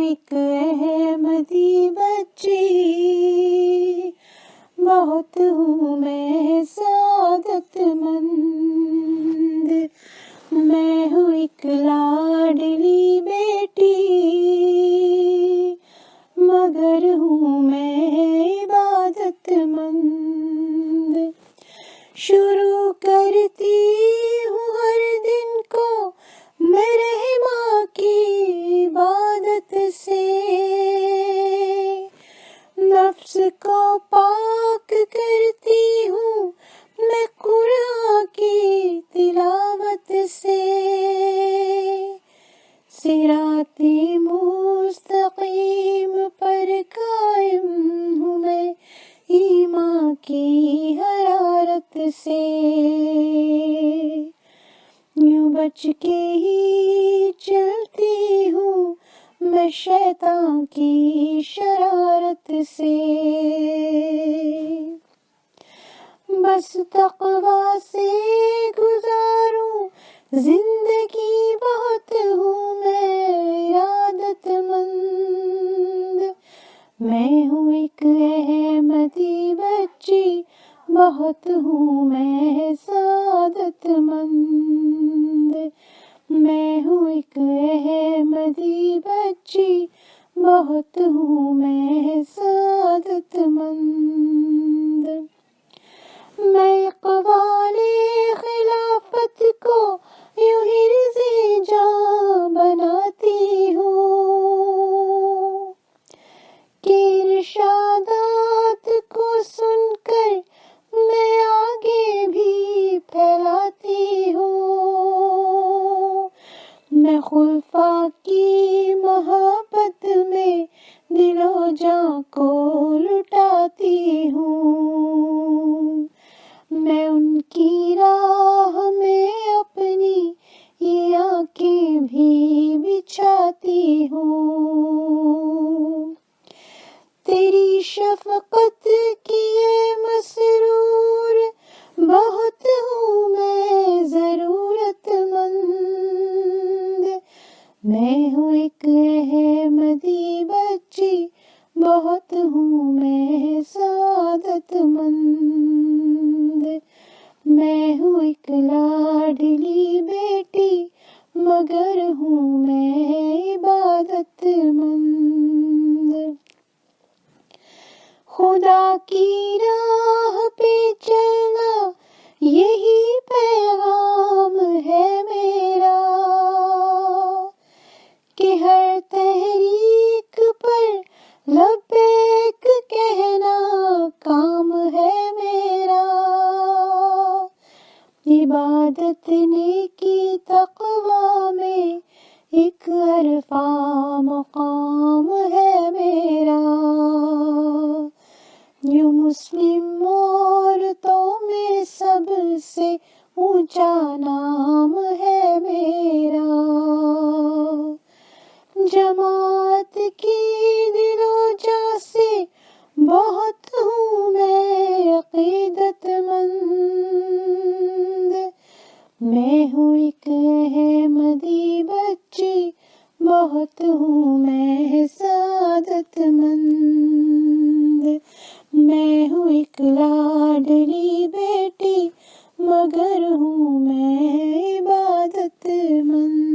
ایک احمدی بچی، بہت ہوں میں سعادت مند، میں ہوں ایک لاڈلی بیٹی، مگر ہوں میں عبادت مند۔ شروع کرتی ہوں ہر دن کو میں رحماں کی عبادت سے، نفس کو پاک کرتی ہوں میں قرآن کی تلاوت سے، صراط مستقیم پر قائم ہوں میں ایمان کی حرارت سے، یوں بچ کے ہی چلتی ہوں میں شیطان کی شرارت سے، بس تقویٰ سے گزاروں زندگی، بہت ہوں میں ارادت مند، میں ہوں ایک احمدی بچی، بہت ہوں میں سعادت مند، میں ہوں ایک احمدی بچی، بہت ہوں میں سعادت مند۔ میں اقبال خلافت کو یوں حرز جاں بناتی ہوں کہ ارشادات کو سن کر میں آگے بھی پھیلاتی ہوں، میں خلفاء کی محبت میں دل و جاں کو لٹاتی ہوں، میں ان کی راہ میں اپنی یہ آنکھیں بھی بچھاتی ہوں، تیری شفقت کیے مسرور، بہت ہوں میں ضرورت مند، میں ہوں ایک احمدی بچی، بہت ہوں میں سعادت مند، میں ہوں ایک لاڈلی بیٹی، مگر ہوں میں عبادت مند۔ خدا کی راہ پہ چلنا یہی پیغام ہے میرا، کہ ہر تحریک پر لبیک کہنا کام ہے میرا، عبادت نیکی تقویٰ میں ایک عرفاں مقام ہے میرا، یوں مسلم عورتوں میں سب سے اونچا نام ہے میرا، جماعت کی دل و جاں سے بہت ہوں میں عقیدت مند، میں ہوں ایک احمدی بچی، بہت ہوں میں سعادت مند، میں ہوں ایک لاڈلی بیٹی، مگر ہوں میں عبادت مند۔